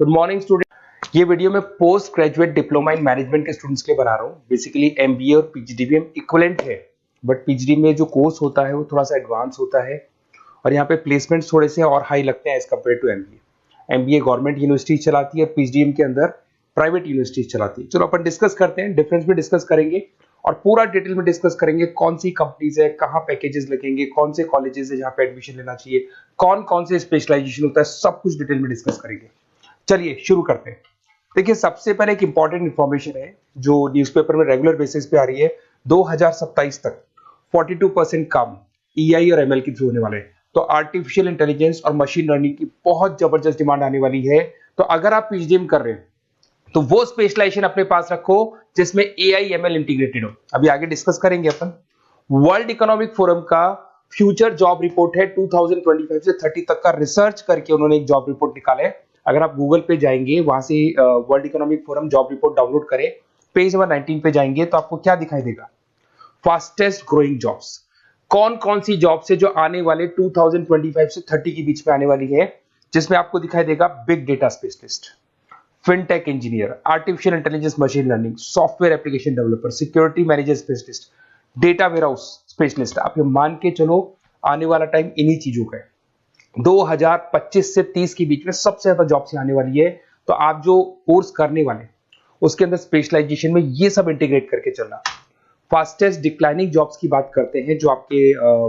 Good morning student. ये video मैं post graduate diploma in management के स्टूडेंट्स के लिए बना रहा हूँ। बेसिकली एमबीए और पीजीडीबीएम इक्विवेलेंट है, बट पीजीडी में जो कोर्स होता है वो थोड़ा सा एडवांस होता है और यहाँ पे प्लेसमेंट्स थोड़े से और हाई लगते हैं as compared to MBA. MBA government university चलाती है, पीजीडीएम के अंदर प्राइवेट यूनिवर्सिटी चलाती है। चलो अपन डिस्कस करते हैं, डिफरेंस भी डिस्कस करेंगे और पूरा डिटेल में डिस्कस करेंगे कौन सी कंपनीज है, कहाँ पैकेजेस लगेंगे, कौन से कॉलेजेस है जहाँ पे एडमिशन लेना चाहिए, कौन कौन से स्पेशलाइजेशन होता है, सब कुछ डिटेल में डिस्कस करेंगे। चलिए शुरू करते हैं। देखिए सबसे पहले एक इंपॉर्टेंट इंफॉर्मेशन है जो न्यूज़पेपर में रेगुलर बेसिस पे आ रही है। 2027 तक 42% काम ईआई और एमएल के थ्रू होने वाले हैं। तो आर्टिफिशियल इंटेलिजेंस और मशीन लर्निंग की बहुत जबरदस्त डिमांड आने वाली है। तो अगर आप पीजीडीएम कर रहे हैं तो वो स्पेशलाइजेशन अपने पास रखो जिसमें एआई एमएल इंटीग्रेटेड हो। अभी आगे डिस्कस करेंगे अपन। वर्ल्ड इकोनॉमिक फोरम का फ्यूचर जॉब रिपोर्ट है 2025 से 30 तक का रिसर्च करके उन्होंने एक जॉब रिपोर्ट निकाला है। अगर आप गूगल पे जाएंगे वहां से world economic forum job report download करें, पेज नंबर 19 पे जाएंगे तो आपको क्या दिखाई देगा, फास्टेस्ट ग्रोइंग जॉब्स। कौन कौन सी जॉब्स है जो आने वाले 2025 से 30 के बीच में आने वाली है, जिसमें आपको दिखाई देगा big data specialist, fintech engineer, artificial intelligence machine learning, software application developer, security manager specialist, data warehouse specialist. आप ये मान के चलो आने वाला टाइम इन्हीं चीजों का है। 2025 से 30 के बीच में सबसे ज्यादा जॉब्स आने वाली है। तो आप जो कोर्स करने वाले उसके अंदर स्पेशलाइजेशन में ये सब इंटीग्रेट करके चलना। फास्टेस्ट डिक्लाइनिंग जॉब्स की बात करते हैं जो आपके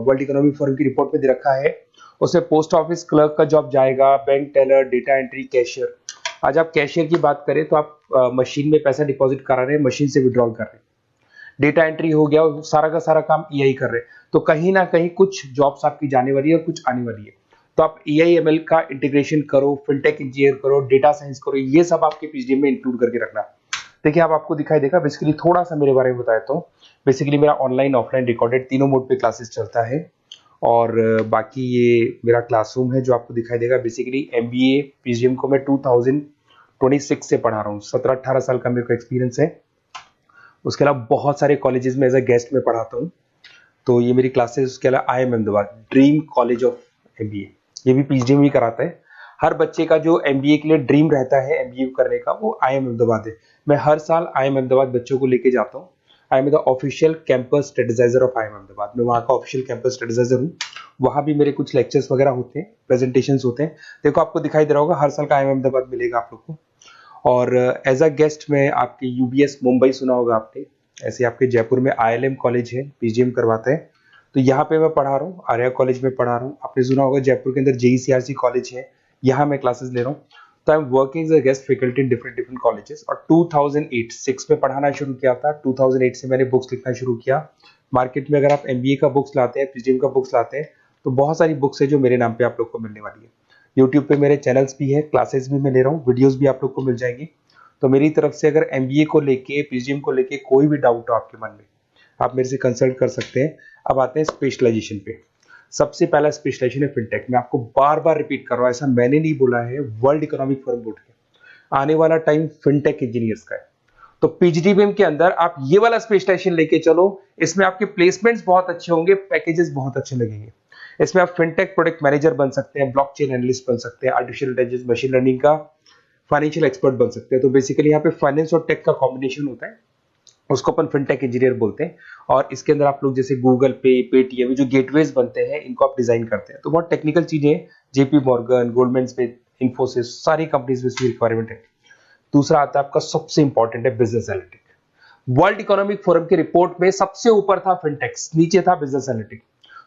वर्ल्ड इकोनॉमिक फोरम की रिपोर्ट में दे रखा है। उसमें पोस्ट ऑफिस क्लर्क का जॉब जाएगा, bank teller, data entry, cashier. आज आप कैशियर की बात करें तो आप मशीन में पैसा डिपॉजिट करा रहे हैं, मशीन से विड्रॉल कर रहे हैं। डेटा एंट्री हो गया, सारा का सारा काम ईआई कर रहे हैं। तो कहीं ना कहीं कुछ जॉब्स आपकी जाने वाली है और कुछ आने वाली है। तो आप ईआई एमएल का इंटीग्रेशन करो, फिनटेक इंजीनियर करो, डेटा साइंस करो, ये सब आपके पीजीडीएम में इंक्लूड करके रखना। देखिए अब आपको दिखाई देगा। बेसिकली थोड़ा सा मेरे बारे में बताया तो बेसिकली मेरा ऑनलाइन ऑफलाइन रिकॉर्डेड तीनों मोड पे क्लासेस चलता है और बाकी ये मेरा क्लासरूम है जो आपको दिखाई देगा। बेसिकली एमबीए पीजीडीएम को मैं 2026 से पढ़ा रहा हूँ। 17-18 साल का मेरे को एक्सपीरियंस है। उसके अलावा बहुत सारे कॉलेजेस में एज अ गेस्ट में पढ़ाता हूँ। तो ये मेरी क्लासेस, उसके अलावा IIM Ahmedabad dream college of MBA, ये भी पीजीडीएम ही कराता है। हर बच्चे का जो एमबीए के लिए ड्रीम रहता है एमबीए करने का, वो IIM अहमदाबाद है। मैं हर साल IIM अहमदाबाद बच्चों को लेके जाता हूँ। I am the official campus strategiser of IIM Ahmedabad. मैं वहाँ का ऑफिशियल कैंपस स्ट्रेटेजाइजर हूँ। वहाँ भी मेरे कुछ लेक्चर्स वगैरह होते हैं, प्रेजेंटेशन होते हैं। देखो आपको दिखाई दे रहा होगा, हर साल का IIM अहमदाबाद मिलेगा आप लोग को। और एज अ गेस्ट में आपके यूबीएस मुंबई सुना होगा आपने, ऐसे आपके जयपुर में ILM कॉलेज है, पीजीडीएम करवाते हैं। तो यहाँ पे मैं पढ़ा रहा हूँ, आर्या कॉलेज में पढ़ा रहा हूँ। आपने सुना होगा जयपुर के अंदर JECRC कॉलेज है, यहाँ मैं क्लासेस ले रहा हूँ। तो I am working as a guest faculty in different different colleges. और 2006 में पढ़ाना शुरू किया था। 2008 से मैंने बुक्स लिखना शुरू किया। मार्केट में अगर आप एमबीए का बुक्स लाते हैं, पीजीडीएम का बुक्स लाते हैं, तो बहुत सारी बुक्स है जो मेरे नाम पे आप लोग को मिलने वाली है। यूट्यूब पे मेरे चैनल्स भी है, क्लासेस भी मैं ले रहा हूँ, वीडियोज भी आप लोग को मिल जाएंगी। तो मेरी तरफ से अगर एमबीए को लेके, पीजीडीएम को लेके कोई भी डाउट हो आपके मन में, आप मेरे से कंसल्ट कर सकते हैं। अब आते हैं स्पेशलाइजेशन पे। सबसे पहला स्पेशलाइजेशन है फिनटेक। मैं आपको बार बार रिपीट कर रहा हूँ, ऐसा मैंने नहीं बोला है, वर्ल्ड इकोनॉमिक फोरम बोर्ड के आने वाला टाइम फिनटेक इंजीनियर्स का है। तो पीजीडीबीएम के अंदर आप ये वाला स्पेशलाइजेशन लेके चलो। इसमें आपके प्लेसमेंट्स बहुत अच्छे होंगे, पैकेजेस बहुत अच्छे लगेंगे। इसमें आप फिनटेक प्रोडक्ट मैनेजर बन सकते हैं, ब्लॉकचेन एनालिस्ट बन सकते हैं, आर्टिफिशियल इंटेलिजेंस मशीन लर्निंग का फाइनेंशियल एक्सपर्ट बन सकते हैं। तो बेसिकली यहाँ पे फाइनेंस और टेक का कॉम्बिनेशन होता है, उसको अपन फिनटेक इंजीनियर बोलते हैं। और इसके अंदर आप लोग जैसे गूगल पे, पेटीएम, जो गेटवेज बनते हैं, इनको आप डिजाइन करते हैं। तो बहुत टेक्निकल चीजें हैं। JP Morgan, Goldman Smith, Infosys, सारी कंपनीज में इसकी रिक्वायरमेंट है। दूसरा आता है आपका सबसे इंपॉर्टेंट है business analytic. World economic forum की रिपोर्ट में सबसे ऊपर था फिनटेक्स, नीचे था बिजनेस एनालिटिक।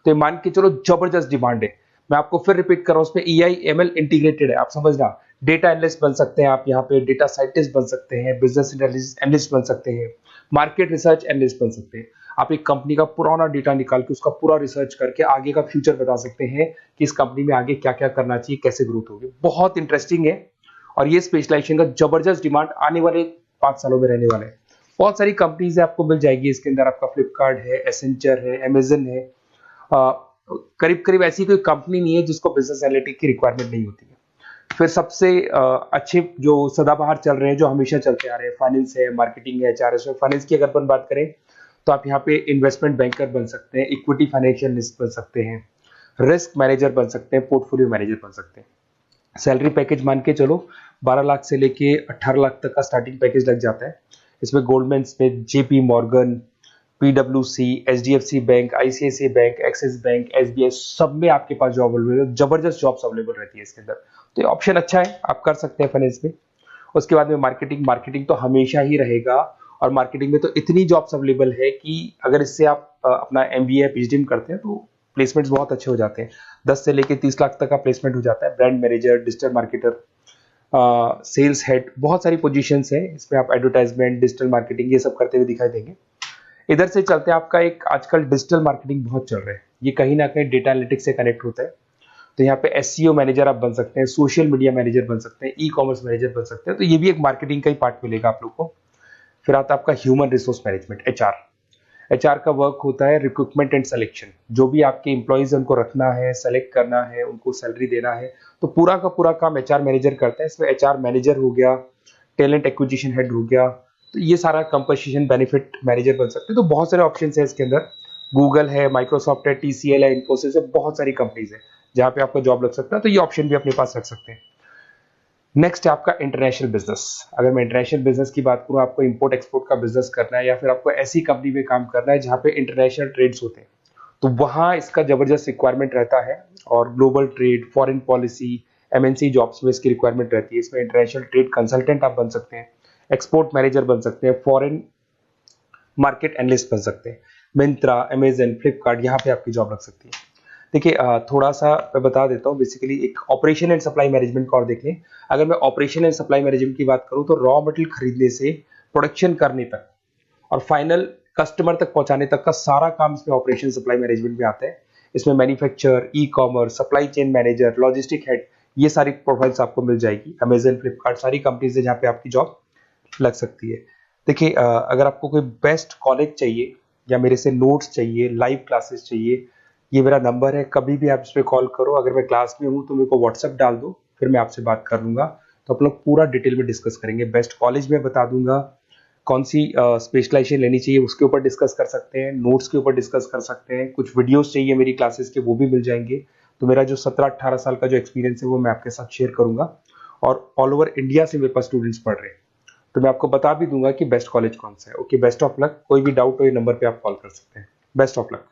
तो ये मान के चलो जबरदस्त डिमांड है। मैं आपको फिर रिपीट कर रहा हूं, उसमें ईआई एमएल इंटीग्रेटेड है, आप समझना। डेटा एनालिस्ट बन सकते हैं आप, यहाँ पे डेटा साइंटिस्ट बन सकते हैं, बिजनेस एनालिस्ट बन सकते हैं, मार्केट रिसर्च एनालिस्ट बन सकते हैं। आप एक कंपनी का पुराना डेटा निकाल के उसका पूरा रिसर्च करके आगे का फ्यूचर बता सकते हैं कि इस कंपनी में आगे क्या क्या करना चाहिए, कैसे ग्रोथ होगी। बहुत इंटरेस्टिंग है और ये स्पेशलाइजेशन का जबरदस्त डिमांड आने वाले 5 सालों में रहने वाले हैं। बहुत सारी कंपनीज है, आपको मिल जाएगी इसके अंदर। आपका फ्लिपकार्ट है, एसेंचर है, अमेजन है। करीब करीब ऐसी कोई कंपनी नहीं है जिसको बिजनेस एनालिटिक की रिक्वायरमेंट नहीं होती है। फिर सबसे अच्छे जो सदाबहार चल रहे हैं, जो हमेशा चलते आ रहे हैं, फाइनेंस है, मार्केटिंग है, HRS है। फाइनेंस की अगर अपन बात करें तो आप यहाँ पे इन्वेस्टमेंट बैंकर बन सकते हैं, इक्विटी फाइनेंशियल एनालिस्ट बन सकते हैं, रिस्क मैनेजर बन सकते हैं, पोर्टफोलियो मैनेजर बन सकते हैं। सैलरी पैकेज मान के चलो 12 लाख से लेके 18 लाख तक का स्टार्टिंग पैकेज लग जाता है। इसमें गोल्डमैन स्मिथ, जेपी मॉर्गन, पीडब्ल्यूसी, HDFC bank, ICICI bank, Axis bank, SBI, सब में आपके पास जॉब अवेलेबल है। जबरदस्त जॉब्स अवेलेबल रहती है इसके अंदर, तो ये ऑप्शन अच्छा है, आप कर सकते हैं फाइनेंस में। उसके बाद में मार्केटिंग, मार्केटिंग तो हमेशा ही रहेगा, और मार्केटिंग में तो इतनी जॉब्स अवेलेबल है कि अगर इससे आप अपना एमबीए या पीएचडी करते हैं तो प्लेसमेंट्स बहुत अच्छे हो जाते हैं। 10 से लेके 30 लाख तक का प्लेसमेंट हो जाता है। Brand manager, digital marketer, sales head, बहुत सारी पोजीशंस हैं इसमें। आप एडवर्टाइजमेंट, डिजिटल मार्केटिंग ये सब करते हुए दिखाई देंगे। इधर से चलते हैं, आपका एक आजकल डिजिटल मार्केटिंग बहुत चल रहा है, ये कहीं ना कहीं डेटा एनालिटिक्स से कनेक्ट होता है। तो यहाँ पे एसईओ मैनेजर आप बन सकते हैं, सोशल मीडिया मैनेजर बन सकते हैं, ई कॉमर्स मैनेजर बन सकते हैं, तो ये भी एक मार्केटिंग का ही पार्ट मिलेगा आप लोग को। फिर आता है आपका human resource management, HR. HR का वर्क होता है रिक्रूटमेंट एंड सिलेक्शन। जो भी आपके एम्प्लॉइज उनको रखना है, सेलेक्ट करना है, उनको सैलरी देना है, तो पूरा का पूरा काम एचआर मैनेजर करता है। इसमें एचआर मैनेजर हो गया, टैलेंट एक्विजिशन हेड हो गया, तो ये सारा कंपनसेशन बेनिफिट मैनेजर बन सकते हैं। तो बहुत सारे ऑप्शन है इसके अंदर। गूगल है, माइक्रोसॉफ्ट है, टीसीएल है, इन्फोसिस है, बहुत सारी कंपनीज है जहां पे आपका जॉब लग सकता है, तो ये ऑप्शन भी अपने पास रख सकते हैं। नेक्स्ट है आपका इंटरनेशनल बिजनेस। अगर मैं इंटरनेशनल बिजनेस की बात करूं, आपको इंपोर्ट एक्सपोर्ट का बिजनेस करना है या फिर आपको ऐसी कंपनी में काम करना है जहां पे इंटरनेशनल ट्रेड्स होते हैं, तो वहां इसका जबरदस्त रिक्वायरमेंट रहता है। और global trade, foreign policy, MNC jobs में इसकी रिक्वायरमेंट रहती है। इसमें इंटरनेशनल ट्रेड कंसल्टेंट आप बन सकते हैं, एक्सपोर्ट मैनेजर बन सकते हैं, फॉरेन मार्केट एनालिस्ट बन सकते हैं। मिंत्रा, अमेजन, फ्लिपकार्ट, यहाँ पे आपकी जॉब लग सकती है। देखिए थोड़ा सा मैं बता देता हूँ। बेसिकली एक ऑपरेशन एंड सप्लाई मैनेजमेंट का और देख लें। अगर मैं ऑपरेशन एंड सप्लाई मैनेजमेंट की बात करूँ, तो रॉ मटेरियल खरीदने से प्रोडक्शन करने तक और फाइनल कस्टमर तक पहुंचाने तक का सारा काम इसमें ऑपरेशन सप्लाई मैनेजमेंट में आता है। इसमें manufacture, e commerce, supply chain manager, logistic head, ये सारी प्रोफाइल्स आपको मिल जाएगी। अमेजन, फ्लिपकार्ट, सारी कंपनीज है जहाँ पे आपकी जॉब लग सकती है। देखिए अगर आपको कोई बेस्ट कॉलेज चाहिए या मेरे से नोट्स चाहिए, लाइव क्लासेस चाहिए, ये मेरा नंबर है, कभी भी आप इस पर कॉल करो। अगर मैं क्लास में हूँ तो मेरे को व्हाट्सएप डाल दो, फिर मैं आपसे बात कर लूंगा। तो आप लोग पूरा डिटेल में डिस्कस करेंगे। बेस्ट कॉलेज में बता दूंगा, कौन सी स्पेशलाइजेशन लेनी चाहिए उसके ऊपर डिस्कस कर सकते हैं, नोट्स के ऊपर डिस्कस कर सकते हैं, कुछ वीडियोस चाहिए मेरी क्लासेस के वो भी मिल जाएंगे। तो मेरा जो 17-18 साल का जो एक्सपीरियंस है वो मैं आपके साथ शेयर करूंगा। और ऑल ओवर इंडिया से मेरे पास स्टूडेंट्स पढ़ रहे हैं, तो मैं आपको बता भी दूंगा कि बेस्ट कॉलेज कौन सा है। Okay, best of luck. कोई भी डाउट हो ये नंबर पे आप कॉल कर सकते हैं। Best of luck.